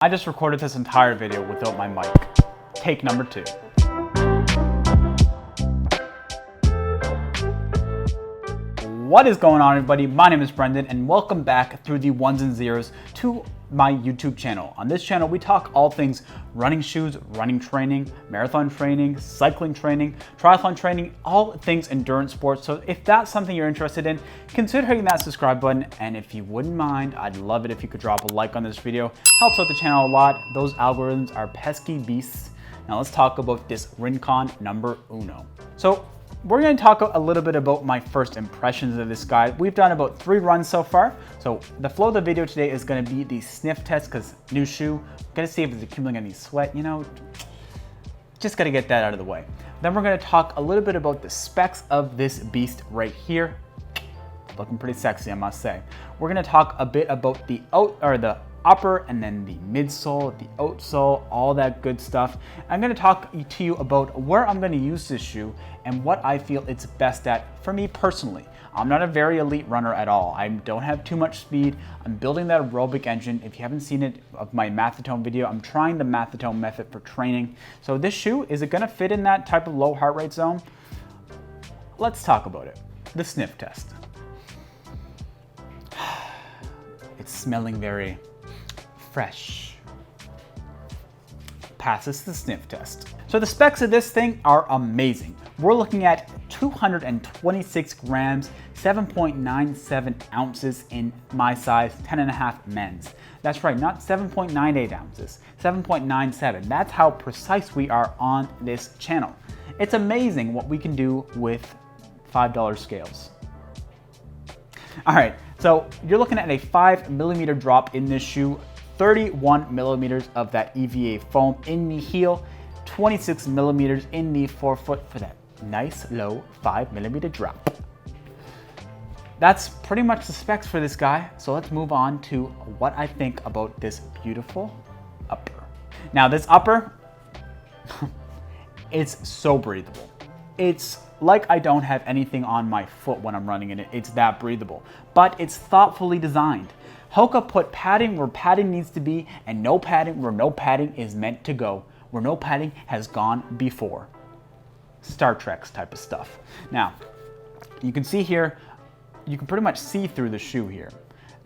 I just recorded this entire video without my mic. Take number 2. What is going on, everybody? My name is Brendon and welcome back through the ones and zeros to my YouTube channel. On this channel, we talk all things running shoes, running training, marathon training, cycling training, triathlon training, all things endurance sports. So if that's something you're interested in, consider hitting that subscribe button. And if you wouldn't mind, I'd love it if you could drop a like on this video. Helps out the channel a lot. Those algorithms are pesky beasts. Now let's talk about this Rincon number uno. So we're going to talk a little bit about my first impressions of this guy. We've done about 3 runs so far. So the flow of the video today is going to be the sniff test because new shoe. Got to see if it's accumulating any sweat, just got to get that out of the way. Then we're going to talk a little bit about the specs of this beast right here. Looking pretty sexy, I must say. We're going to talk a bit about the upper and then the midsole, the outsole, all that good stuff. I'm going to talk to you about where I'm going to use this shoe and what I feel it's best at for me personally. I'm not a very elite runner at all. I don't have too much speed. I'm building that aerobic engine. If you haven't seen it of my Mathotone video, I'm trying the Mathotone method for training. So this shoe, is it going to fit in that type of low heart rate zone? Let's talk about it. The sniff test. It's smelling very fresh. Passes the sniff test. So the specs of this thing are amazing. We're looking at 226 grams, 7.97 ounces in my size, 10.5 men's. That's right, not 7.98 ounces, 7.97. That's how precise we are on this channel. It's amazing what we can do with $5 scales. All right, so you're looking at a 5mm drop in this shoe, 31 millimeters of that EVA foam in the heel, 26 millimeters in the forefoot for that nice low 5mm drop. That's pretty much the specs for this guy. So let's move on to what I think about this beautiful upper. Now this upper, it's so breathable. It's like I don't have anything on my foot when I'm running in it. It's that breathable, but it's thoughtfully designed. Hoka put padding where padding needs to be and no padding where no padding is meant to go, where no padding has gone before. Star Trek's type of stuff. Now, you can see here, you can pretty much see through the shoe here.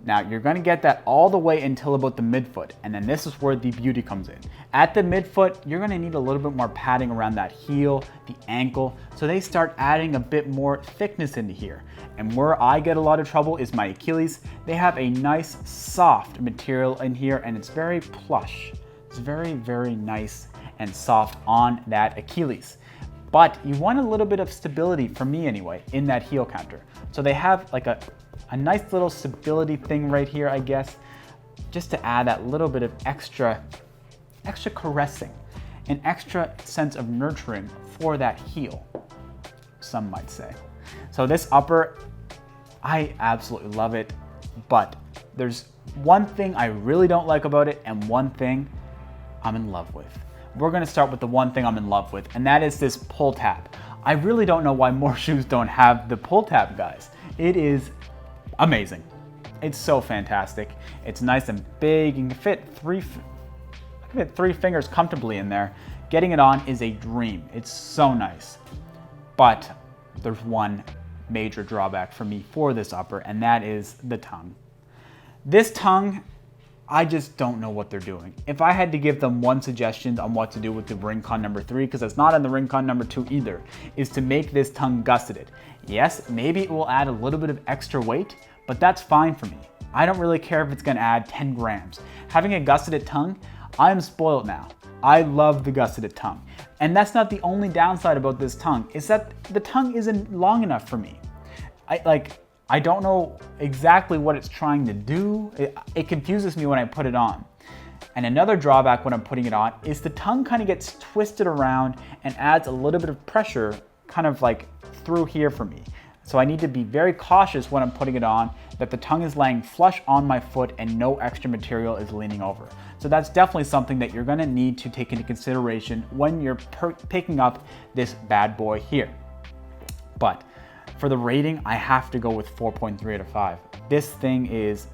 Now, you're going to get that all the way until about the midfoot, and then this is where the beauty comes in. At the midfoot, you're going to need a little bit more padding around that heel, the ankle, so they start adding a bit more thickness into here. And where I get a lot of trouble is my Achilles. They have a nice, soft material in here, and it's very plush. It's very, very nice and soft on that Achilles. But you want a little bit of stability, for me anyway, in that heel counter. So they have like a nice little stability thing right here, I guess, just to add that little bit of extra caressing, an extra sense of nurturing for that heel, some might say. So this upper, I absolutely love it, but there's one thing I really don't like about it and one thing I'm in love with. We're gonna start with the one thing I'm in love with, and that is this pull tab. I really don't know why more shoes don't have the pull tab, guys. It is amazing. It's so fantastic. It's nice and big. You can fit three fingers comfortably in there. Getting it on is a dream. It's so nice. But there's one major drawback for me for this upper, and that is the tongue. This tongue, I just don't know what they're doing. If I had to give them one suggestion on what to do with the Rincon number 3, because it's not on the Rincon number 2 either, is to make this tongue gusseted. Yes, maybe it will add a little bit of extra weight, but that's fine for me. I don't really care if it's gonna add 10 grams. Having a gusseted tongue, I'm spoiled now. I love the gusseted tongue. And that's not the only downside about this tongue, is that the tongue isn't long enough for me. I don't know exactly what it's trying to do. It confuses me when I put it on. And another drawback when I'm putting it on is the tongue kind of gets twisted around and adds a little bit of pressure kind of like through here for me. So I need to be very cautious when I'm putting it on that the tongue is laying flush on my foot and no extra material is leaning over. So that's definitely something that you're gonna need to take into consideration when you're picking up this bad boy here. But for the rating, I have to go with 4.3 out of 5. This thing is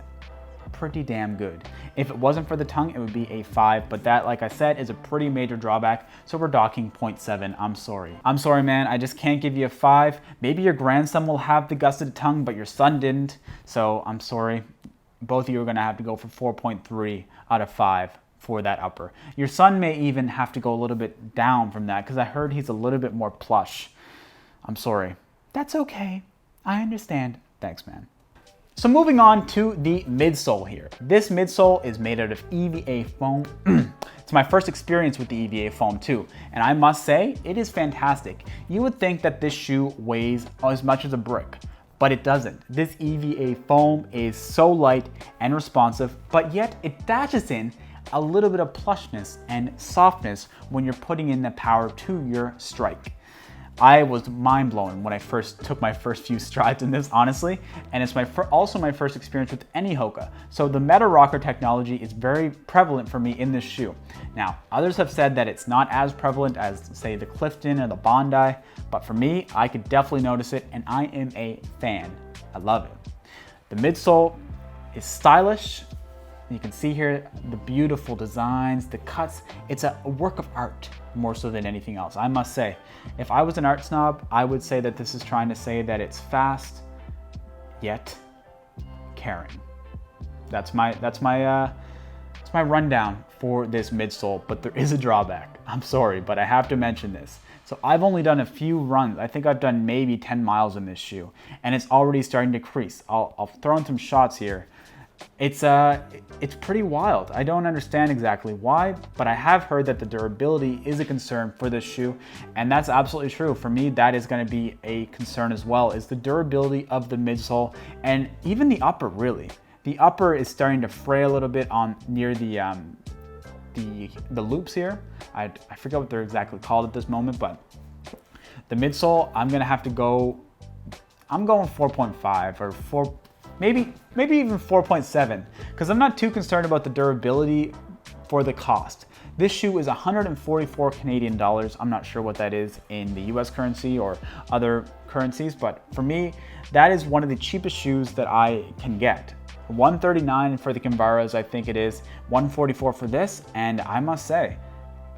pretty damn good. If it wasn't for the tongue, it would be a 5, but that, like I said, is a pretty major drawback, so we're docking 0.7. I'm sorry. I'm sorry, man, I just can't give you a 5. Maybe your grandson will have the gusseted tongue, but your son didn't, so I'm sorry. Both of you are gonna have to go for 4.3 out of 5 for that upper. Your son may even have to go a little bit down from that, because I heard he's a little bit more plush. I'm sorry. That's okay. I understand. Thanks, man. So moving on to the midsole here. This midsole is made out of EVA foam. It's my first experience with the EVA foam too, and I must say, it is fantastic. You would think that this shoe weighs as much as a brick, but it doesn't. This EVA foam is so light and responsive, but yet it dashes in a little bit of plushness and softness when you're putting in the power to your strike. I was mind blown when I first took my first few strides in this, honestly, and it's also my first experience with any Hoka. So the Meta Rocker technology is very prevalent for me in this shoe. Now, others have said that it's not as prevalent as, say, the Clifton or the Bondi, but for me, I could definitely notice it, and I am a fan. I love it. The midsole is stylish. You can see here the beautiful designs, the cuts. It's a work of art more so than anything else, I must say. If I was an art snob, I would say that this is trying to say that it's fast, yet caring. That's my rundown for this midsole, but there is a drawback. I'm sorry, but I have to mention this. So I've only done a few runs. I think I've done maybe 10 miles in this shoe, and it's already starting to crease. I'll throw in some shots here. It's pretty wild. I don't understand exactly why, but I have heard that the durability is a concern for this shoe, and that's absolutely true. For me, that is going to be a concern as well, is the durability of the midsole and even the upper, really. The upper is starting to fray a little bit on near the loops here. I forget what they're exactly called at this moment, but the midsole, I'm going going 4.5 or 4. Maybe even 4.7, because I'm not too concerned about the durability for the cost. This shoe is 144 Canadian dollars. I'm not sure what that is in the US currency or other currencies, but for me, that is one of the cheapest shoes that I can get. 139 for the Kinvaras, I think it is, 144 for this, and I must say,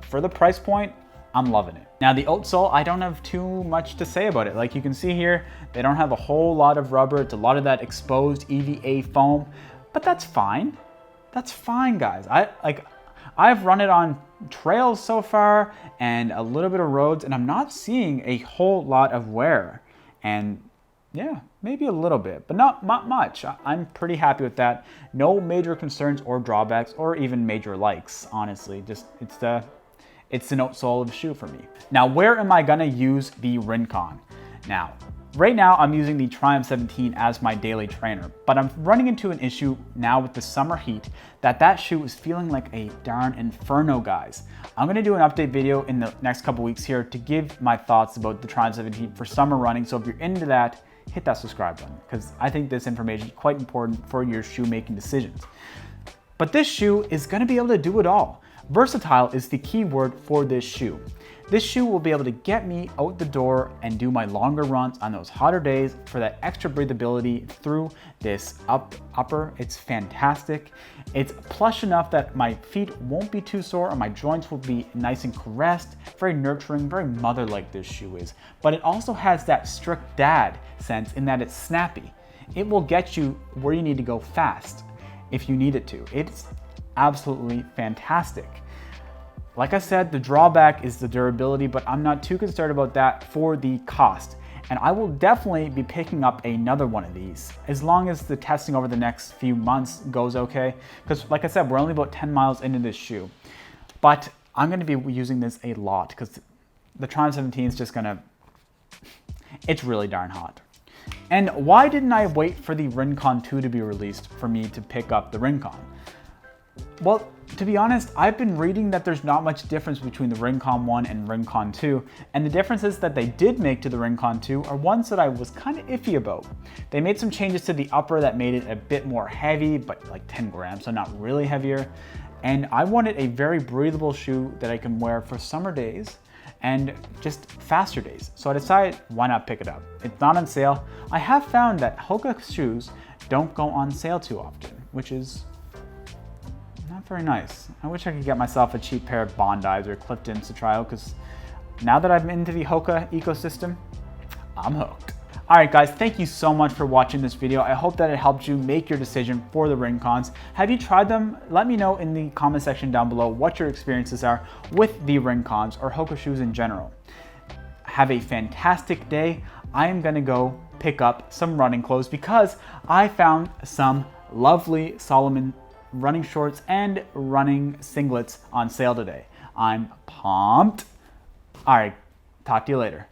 for the price point, I'm loving it. Now the outsole, I don't have too much to say about it. Like you can see here, they don't have a whole lot of rubber. It's a lot of that exposed EVA foam, but that's fine. That's fine, guys. I've run it on trails so far and a little bit of roads, and I'm not seeing a whole lot of wear. And yeah, maybe a little bit, but not much. I'm pretty happy with that. No major concerns or drawbacks or even major likes, honestly. Just it's the outsole of the shoe for me. Now, where am I gonna use the Rincon? Now, right now I'm using the Triumph 17 as my daily trainer, but I'm running into an issue now with the summer heat that shoe is feeling like a darn inferno, guys. I'm gonna do an update video in the next couple weeks here to give my thoughts about the Triumph 17 for summer running. So if you're into that, hit that subscribe button, because I think this information is quite important for your shoemaking decisions. But this shoe is gonna be able to do it all. Versatile is the key word for this shoe. This shoe will be able to get me out the door and do my longer runs on those hotter days for that extra breathability through this upper. It's fantastic. It's plush enough that my feet won't be too sore or my joints will be nice and caressed. Very nurturing, very mother-like this shoe is. But it also has that strict dad sense in that it's snappy. It will get you where you need to go fast if you need it to. It's absolutely fantastic. Like I said, the drawback is the durability, but I'm not too concerned about that for the cost. And I will definitely be picking up another one of these as long as the testing over the next few months goes okay. Because like I said, we're only about 10 miles into this shoe. But I'm gonna be using this a lot because the Triumph 17 is just it's really darn hot. And why didn't I wait for the Rincon 2 to be released for me to pick up the Rincon? Well, to be honest, I've been reading that there's not much difference between the Rincon 1 and Rincon 2, and the differences that they did make to the Rincon 2 are ones that I was kind of iffy about. They made some changes to the upper that made it a bit more heavy, but like 10 grams, so not really heavier. And I wanted a very breathable shoe that I can wear for summer days and just faster days. So I decided, why not pick it up? It's not on sale. I have found that Hoka shoes don't go on sale too often. which is not very nice. I wish I could get myself a cheap pair of Bondis or Cliftons to try out, because now that I'm into the Hoka ecosystem, I'm hooked. All right, guys, thank you so much for watching this video. I hope that it helped you make your decision for the Rincons. Have you tried them? Let me know in the comment section down below what your experiences are with the Rincons or Hoka shoes in general. Have a fantastic day. I am gonna go pick up some running clothes because I found some lovely Solomon running shorts and running singlets on sale today. I'm pumped. All right, talk to you later.